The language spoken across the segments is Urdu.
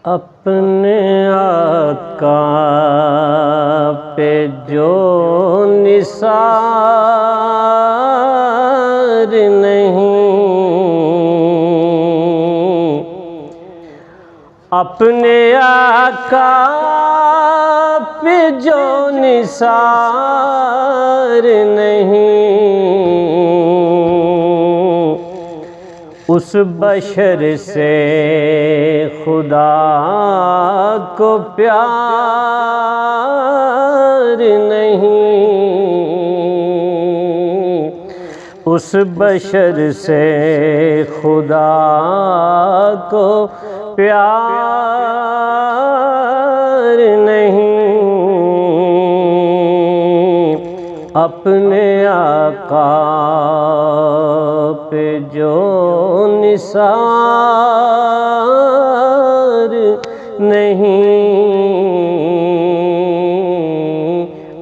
اپنے آقا پہ جو نثار نہیں، اپنے آقا پہ جو نثار نہیں، اس بشر سے خدا کو پیار نہیں، اس بشر سے خدا کو پیار نہیں، اپنے آقا پہ جو نثار نہیں،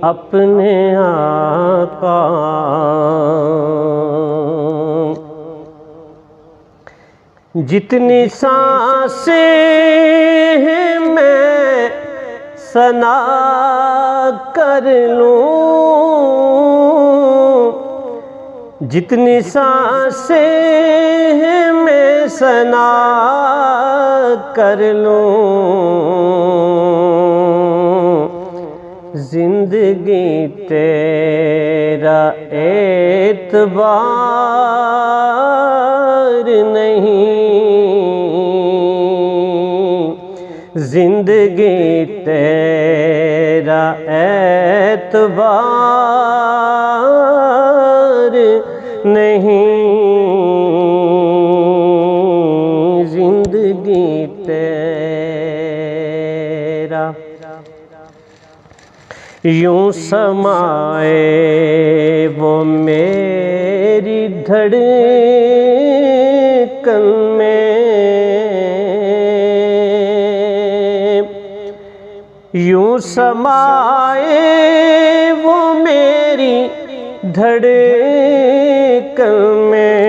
اپنے آقا۔ جتنی سانسیں ہیں میں ثنا کر لوں، جتنی سانسیں ہیں میں ثنا کر لوں، زندگی تیرا اعتبار نہیں، زندگی تیرا اعتبار نہیں، زندگی تیرا۔ یوں سمائے وہ میری دھڑکن میں، یوں سمائے وہ میری دھڑکن میں،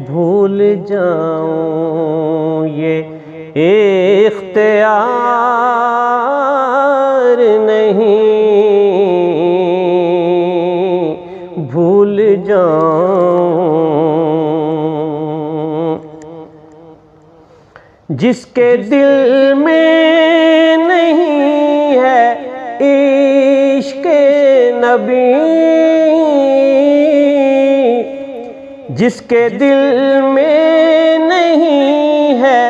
بھول جاؤں یہ اختیار نہیں، بھول جاؤں جس کے دل میں نہیں ہے عشق نبی، جس کے دل میں نہیں ہے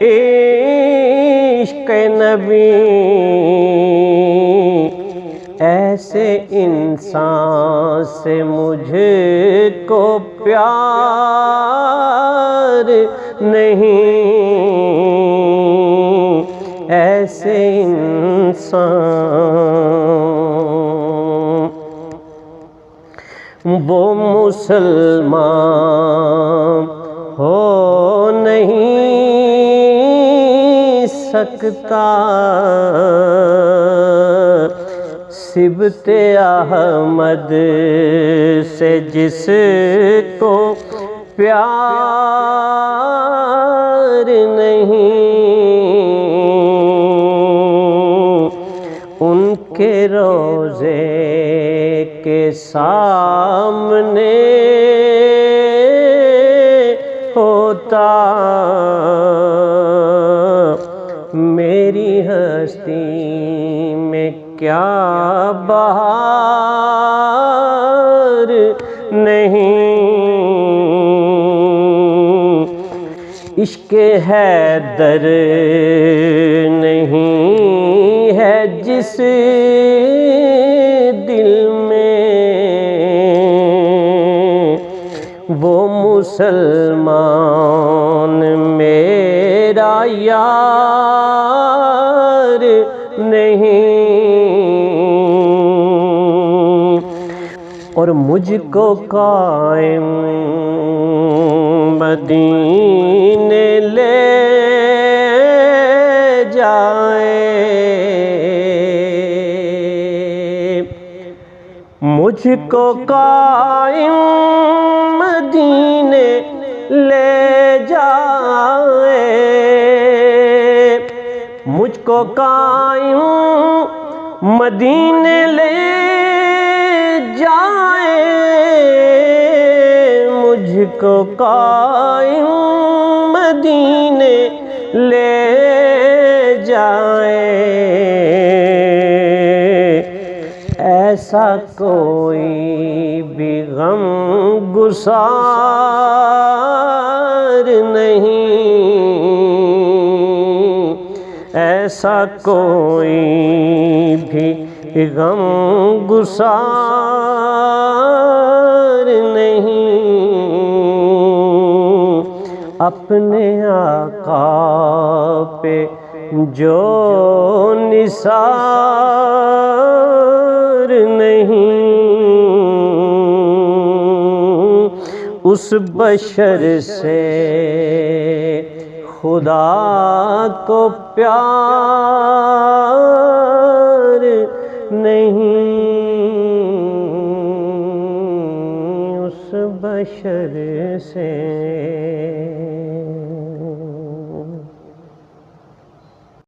عشق نبی، ایسے انسان سے مجھ کو پیار نہیں، ایسے انسان۔ وہ مسلمان ہو نہیں سکتا صبت احمد سے جس کو پیار نہیں، ان کے روضے کے سامنے ہوتا میری ہستی میں کیا بہار نہیں، عشق حیدر نہیں ہے جس دل میں، وہ مسلمان میرا یار نہیں، اور مجھ کو قائم مدینے لے جائے، مجھ کو قائم مدینے لے جائے، کو قائم مدینے لے جائے، مجھ کو قائم مدینے لے جائے، ایسا کوئی بھی غم گسار نہیں، ایسا کوئی بھی غم گسار نہیں، اپنے آقا پہ جو نثار نہیں، اس بشر سے خدا کو پیار نہیں، اس بشر سے